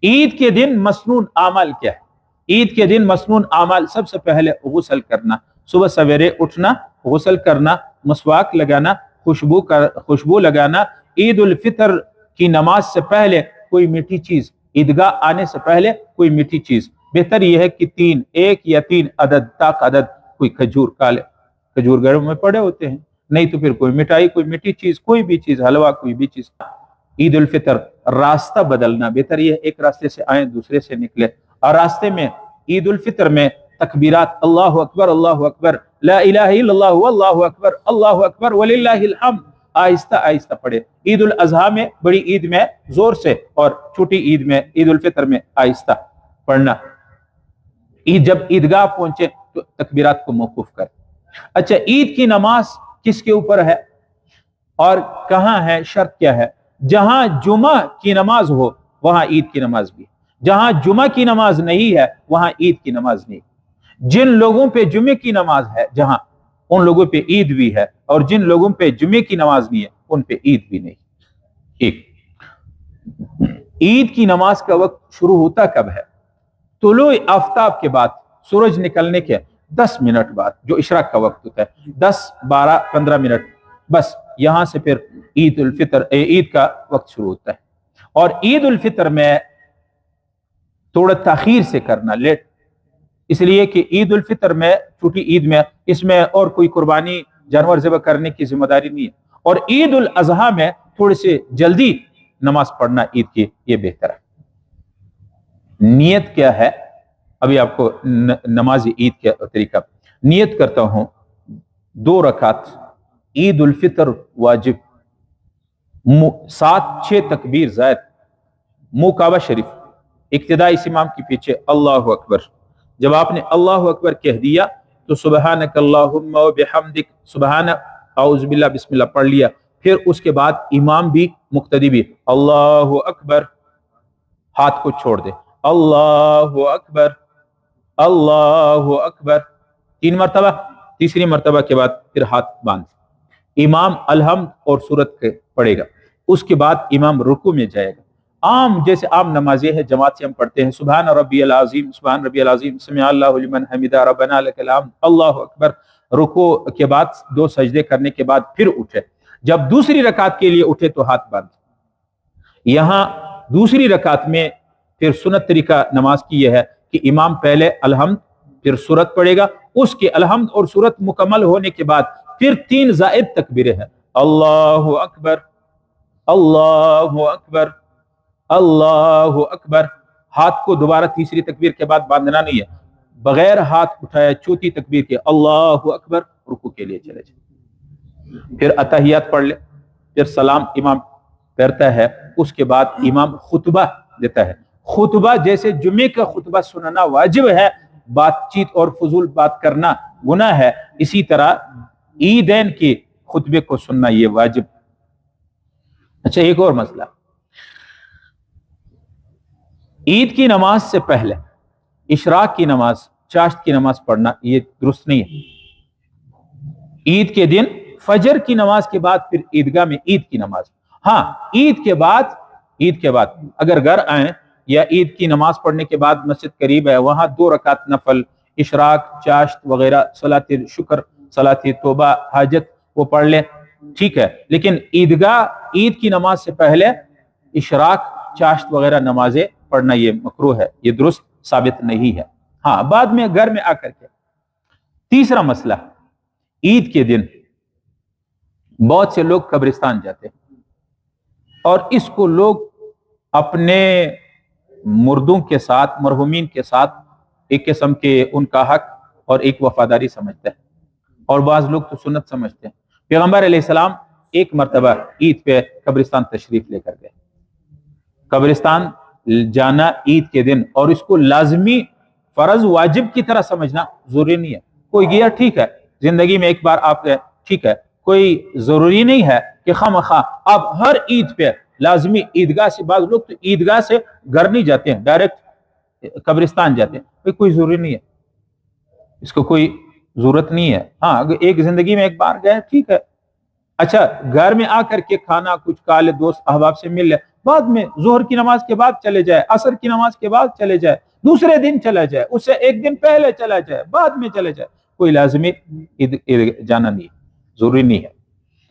عید کے دن مسنون اعمال کیا ہے؟ عید کے دن مسنون اعمال سب سے پہلے غسل کرنا، صبح سویرے اٹھنا، غسل کرنا، مسواک لگانا، خوشبو لگانا، عید الفطر کی نماز سے پہلے کوئی میٹھی چیز، عیدگاہ آنے سے پہلے کوئی میٹھی چیز، بہتر یہ ہے کہ ایک یا تین عدد طاق عدد، کوئی کھجور، کھجور گھروں میں پڑے ہوتے ہیں، نہیں تو پھر کوئی مٹھائی، کوئی میٹھی چیز، کوئی بھی چیز، حلوہ، کوئی بھی چیز۔ عید الفطر راستہ بدلنا، بہتر یہ ایک راستے سے آئیں دوسرے سے نکلے، اور راستے میں عید الفطر میں تکبیرات، اللہ اکبر، اللہ اکبر، لا الہ الا اللہ، واللہ اکبر، اللہ اکبر، وللہ الحمد، آہستہ آہستہ پڑھے۔ عید الاضحیٰ میں، بڑی عید میں زور سے، اور چھوٹی عید میں، عید الفطر میں آہستہ پڑھنا۔ جب عیدگاہ پہنچے تو تکبیرات کو موقوف کر۔ اچھا، عید کی نماز کس کے اوپر ہے اور کہاں ہے؟ شرط کیا ہے؟ جہاں جمعہ کی نماز ہو وہاں عید کی نماز بھی، جہاں جمعہ کی نماز نہیں ہے وہاں عید کی نماز نہیں۔ جن لوگوں پہ جمعے کی نماز ہے جہاں، ان لوگوں پہ عید بھی ہے، اور جن لوگوں پہ جمعے کی نماز نہیں ہے ان پہ عید بھی نہیں۔ ایک، عید کی نماز کا وقت شروع ہوتا کب ہے؟ طلوع آفتاب کے بعد، سورج نکلنے کے 10 منٹ بعد، جو اشراق کا وقت ہوتا ہے، 10 12 15 منٹ، بس یہاں سے پھر عید کا وقت شروع ہوتا ہے۔ اور عید الفطر میں تھوڑا تاخیر سے کرنا، لیٹ، اس لیے کہ عید الفطر میں، چھوٹی عید میں، اس میں اور کوئی قربانی جانور ذبح کرنے کی ذمہ داری نہیں ہے، اور عید الاضحیٰ میں تھوڑے سے جلدی نماز پڑھنا عید کی، یہ بہتر ہے۔ نیت کیا ہے؟ ابھی آپ کو نماز عید کا طریقہ، نیت کرتا ہوں 2 رکعت عید الفطر واجب، 7-6 تکبیر زائد، منہ کعبہ شریف، ابتدائی امام کے پیچھے اللہ اکبر۔ جب آپ نے اللہ اکبر کہہ دیا تو سبحانک اللہم و بحمدک، سبحان، اعوذ باللہ، بسم اللہ پڑھ لیا۔ پھر اس کے بعد امام بھی، مقتدی بھی، اللہ اکبر، ہاتھ کو چھوڑ دے، اللہ اکبر، اللہ اکبر، 3 مرتبہ، تیسری مرتبہ کے بعد پھر ہاتھ باندھ، امام الحمد اور سورت پڑھے گا، اس کے بعد امام رکوع میں جائے گا۔ جیسے عام نمازیں ہیں، جماعت سے ہم پڑھتے ہیں، سبحان ربی العظیم، سبحان ربی العظیم، سمع اللہ لمن حمدہ، ربنا لک الحمد، اللہ اکبر۔ رکوع کے بعد 2 سجدے کرنے کے بعد پھر اٹھے، جب دوسری رکعت کے لیے اٹھے تو ہاتھ باندھ۔ یہاں دوسری رکعت میں پھر سنت طریقہ نماز کی یہ ہے کہ امام پہلے الحمد، پھر سورت پڑھے گا، اس کے الحمد اور سورت مکمل ہونے کے بعد پھر 3 زائد تکبیریں ہیں، اللہ اکبر، اللہ اکبر، اللہ اکبر۔ ہاتھ کو دوبارہ تیسری تکبیر کے بعد باندھنا نہیں ہے، بغیر ہاتھ اٹھائے چوتھی تکبیر کے اللہ اکبر، رکوع کے لیے چلے جائیں، پھر اتحیات پڑھ لے، پھر سلام امام پڑھتا ہے، اس کے بعد امام خطبہ دیتا ہے۔ خطبہ جیسے جمعے کا خطبہ سننا واجب ہے، بات چیت اور فضول بات کرنا گناہ ہے، اسی طرح عیدین کے خطبے کو سننا یہ واجب۔ اچھا، ایک اور مسئلہ، عید کی نماز سے پہلے اشراق کی نماز، چاشت کی نماز پڑھنا یہ درست نہیں ہے۔ عید کے دن فجر کی نماز کے بعد پھر عیدگاہ میں عید کی نماز، ہاں عید کے بعد اگر گھر آئیں یا عید کی نماز پڑھنے کے بعد مسجد قریب ہے، وہاں 2 رکعت نفل، اشراق، چاشت وغیرہ، صلاۃ شکر، صلاۃ توبہ، حاجت، وہ پڑھ لیں، ٹھیک ہے، لیکن عید کی نماز سے پہلے اشراق، چاشت وغیرہ نمازیں پڑھنا یہ مکروہ ہے، یہ درست ثابت نہیں ہے، ہاں بعد میں گھر میں آ کر کے۔ تیسرا مسئلہ، عید کے دن بہت سے لوگ قبرستان جاتے ہیں، اور اس کو لوگ اپنے مردوں کے ساتھ، مرحومین کے ساتھ ایک قسم کے ان کا حق اور ایک وفاداری سمجھتے ہیں، اور بعض لوگ تو سنت سمجھتے ہیں۔ پیغمبر علیہ السلام ایک مرتبہ عید پہ قبرستان تشریف لے کر گئے۔ قبرستان جانا عید کے دن، اور اس کو لازمی فرض واجب کی طرح سمجھنا ضروری نہیں ہے۔ کوئی گیا ٹھیک ہے، زندگی میں ایک بار آپ گئے ٹھیک ہے، کوئی ضروری نہیں ہے کہ خواہ آپ ہر عید پہ لازمی عیدگاہ سے، بعض لوگ تو عیدگاہ سے گھر نہیں جاتے ہیں، ڈائریکٹ قبرستان جاتے ہیں، کوئی ضروری نہیں ہے، اس کو کوئی ضرورت نہیں ہے۔ ہاں اگر ایک زندگی میں ایک بار گئے ٹھیک ہے۔ اچھا، گھر میں آ کر کے کھانا کچھ کھا لے، دوست احباب سے مل لے، بعد میں ظہر کی نماز کے بعد چلے جائے، عصر کی نماز کے بعد چلے جائے، دوسرے دن چلا جائے، اس سے ایک دن پہلے چلا جائے، بعد میں چلے جائے، کوئی لازمی جانا نہیں ہے، ضروری نہیں ہے۔